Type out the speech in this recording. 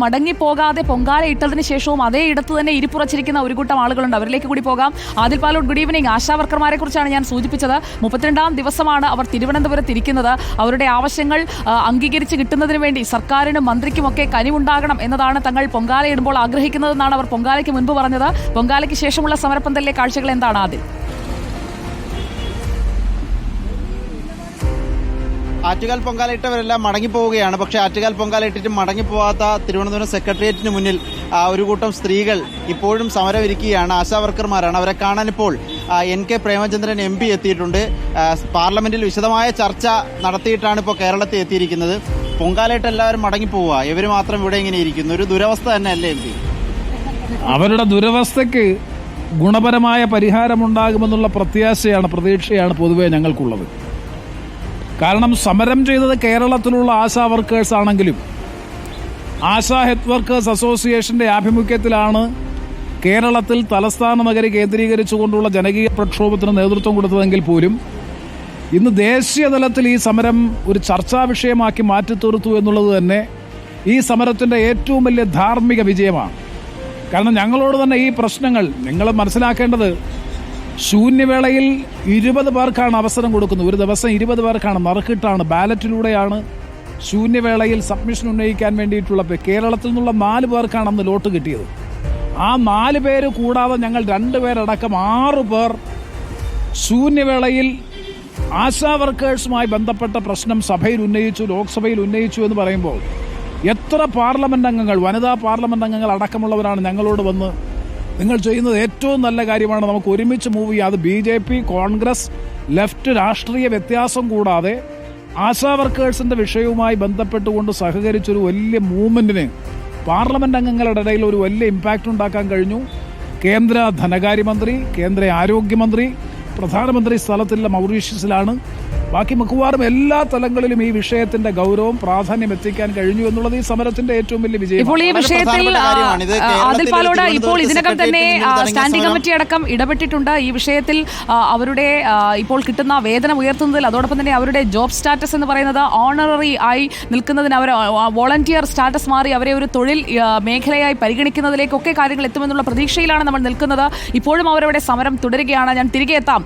മടങ്ങിപ്പോകാതെ പൊങ്കാല ഇട്ടതിന് ശേഷവും അതേ ഇടത്ത് തന്നെ ഇരിപ്പുറച്ചിരിക്കുന്ന ഒരു കൂട്ടം ആളുകളുണ്ട്. അവരിലേക്ക് കൂടി പോകാം. Adil Palode, good evening. ആശാ വർക്കർമാരെ കുറിച്ചാണ് ഞാൻ സൂചിപ്പിച്ചത്. 32ാം ദിവസമാണ് അവർ തിരുവനന്തപുരത്ത് ഇരിക്കുന്നത്. അവരുടെ ആവശ്യങ്ങൾ അംഗീകരിച്ച് കിട്ടുന്നതിന് വേണ്ടി സർക്കാരിനും മന്ത്രിക്കുമൊക്കെ കനിവുണ്ടാകണം എന്നതാണ് തങ്ങൾ പൊങ്കാലയിടുമ്പോൾ ആഗ്രഹിക്കുന്നതെന്നാണ് അവർ പൊങ്കാലയ്ക്ക് മുൻപ് പറഞ്ഞത്. പൊങ്കാലയ്ക്ക് ശേഷമുള്ള സമരപ്പന്തലിലെ കാഴ്ചകൾ എന്താണ് ആദ്യം? ആറ്റുകാൽ പൊങ്കാലയിട്ടവരെല്ലാം മടങ്ങിപ്പോവുകയാണ്. പക്ഷേ ആറ്റുകാൽ പൊങ്കാലയിട്ടിട്ട് മടങ്ങിപ്പോവാത്ത തിരുവനന്തപുരം സെക്രട്ടേറിയറ്റിന് മുന്നിൽ ഒരു കൂട്ടം സ്ത്രീകൾ ഇപ്പോഴും സമരമിരിക്കുകയാണ്. ആശാ വർക്കർമാരാണ്. അവരെ കാണാൻ ഇപ്പോൾ NK പ്രേമചന്ദ്രൻ MP എത്തിയിട്ടുണ്ട്. പാർലമെന്റിൽ വിശദമായ ചർച്ച നടത്തിയിട്ടാണ് ഇപ്പോൾ കേരളത്തിൽ എത്തിയിരിക്കുന്നത്. പൊങ്കാലയിട്ട് എല്ലാവരും മടങ്ങിപ്പോവുക, ഇവർ മാത്രം ഇവിടെ ഇങ്ങനെ ഇരിക്കുന്നു. ഒരു ദുരവസ്ഥ തന്നെ അല്ലേ MP? അവരുടെ ദുരവസ്ഥയ്ക്ക് ഗുണപരമായ പരിഹാരമുണ്ടാകുമെന്നുള്ള പ്രതീക്ഷയാണ് പൊതുവെ ഞങ്ങൾക്കുള്ളത്. കാരണം സമരം ചെയ്തത് കേരളത്തിലുള്ള ആശാ വർക്കേഴ്സ് ആണെങ്കിലും ആശാ ഹെൽത്ത് വർക്കേഴ്സ് അസോസിയേഷന്റെ ആഭിമുഖ്യത്തിലാണ് കേരളത്തിൽ തലസ്ഥാന നഗരി കേന്ദ്രീകരിച്ചുകൊണ്ടുള്ള ജനകീയ പ്രക്ഷോഭത്തിന് നേതൃത്വം കൊടുത്തതെങ്കിൽ പോലും ഇന്ന് ദേശീയ തലത്തിൽ ഈ സമരം ഒരു ചർച്ചാ വിഷയമാക്കി മാറ്റിത്തീർത്തു എന്നുള്ളത് തന്നെ ഈ സമരത്തിന്റെ ഏറ്റവും വലിയ ധാർമ്മിക വിജയമാണ്. കാരണം ഞങ്ങളോട് തന്നെ ഈ പ്രശ്നങ്ങൾ നിങ്ങൾ മനസ്സിലാക്കേണ്ടത്, ശൂന്യവേളയിൽ 20 പേർക്കാണ് അവസരം കൊടുക്കുന്നത്. ഒരു ദിവസം 20 പേർക്കാണ്, നറുക്കിട്ടാണ്, ബാലറ്റിലൂടെയാണ് ശൂന്യവേളയിൽ സബ്മിഷൻ ഉന്നയിക്കാൻ വേണ്ടിയിട്ടുള്ള. കേരളത്തിൽ നിന്നുള്ള 4 പേർക്കാണ് അന്ന് ലോട്ട് കിട്ടിയത്. ആ 4 പേര് കൂടാതെ ഞങ്ങൾ 2 പേരടക്കം 6 പേർ ശൂന്യവേളയിൽ ആശാ വർക്കേഴ്സുമായി ബന്ധപ്പെട്ട പ്രശ്നം സഭയിൽ ഉന്നയിച്ചു, ലോക്സഭയിൽ ഉന്നയിച്ചു എന്ന് പറയുമ്പോൾ എത്ര പാർലമെന്റ് അംഗങ്ങൾ, വനിതാ പാർലമെന്റ് അംഗങ്ങൾ അടക്കമുള്ളവരാണ് ഞങ്ങളോട് വന്ന് നിങ്ങൾ ചെയ്യുന്നത് ഏറ്റവും നല്ല കാര്യമാണ്, നമുക്ക് ഒരുമിച്ച് മൂവ് ചെയ്യാം. അത് BJP, കോൺഗ്രസ്, ലെഫ്റ്റ് രാഷ്ട്രീയ വ്യത്യാസം കൂടാതെ ആശാ വർക്കേഴ്സിന്റെ വിഷയവുമായി ബന്ധപ്പെട്ടുകൊണ്ട് സഹകരിച്ചൊരു വലിയ മൂവ്മെന്റിന് പാർലമെന്റ് അംഗങ്ങളുടെ ഇടയിൽ ഒരു വലിയ ഇമ്പാക്റ്റ് ഉണ്ടാക്കാൻ കഴിഞ്ഞു. കേന്ദ്ര ധനകാര്യമന്ത്രി, കേന്ദ്ര ആരോഗ്യമന്ത്രി, പ്രധാനമന്ത്രി സ്ഥലത്തില്ല, മൗറീഷ്യസിലാണ്. ബാക്കി മിക്കവാറും എല്ലാ തലങ്ങളിലും ഈ വിഷയത്തിന്റെ ഗൗരവം, പ്രാധാന്യം എത്തിക്കാൻ കഴിഞ്ഞു എന്നുള്ളത് ഈ സമരത്തിന്റെ ഏറ്റവും വലിയ വിജയം. ഇപ്പോൾ ഈ വിഷയത്തിൽ ആദിൽ പാലോട് ഇപ്പോൾ ഇതിനകം തന്നെ സ്റ്റാൻഡിംഗ് കമ്മിറ്റി അടക്കം ഇടപെട്ടിട്ടുണ്ട്. ഈ വിഷയത്തിൽ അവരുടെ ഇപ്പോൾ കിട്ടുന്ന വേതനം ഉയർത്തുന്നതിൽ, അതോടൊപ്പം തന്നെ അവരുടെ ജോബ് സ്റ്റാറ്റസ് എന്ന് പറയുന്നത് ഓണററി ആയി നിൽക്കുന്നതിന്, അവർ വോളണ്ടിയർ സ്റ്റാറ്റസ് മാറി അവരെ ഒരു തൊഴിൽ മേഖലയായി പരിഗണിക്കുന്നതിലേക്കൊക്കെ കാര്യങ്ങൾ എത്തുമെന്നുള്ള പ്രതീക്ഷയിലാണ് നമ്മൾ നിൽക്കുന്നത്. ഇപ്പോഴും അവരവിടെ സമരം തുടരുകയാണ്. ഞാൻ തിരികെ എത്താം.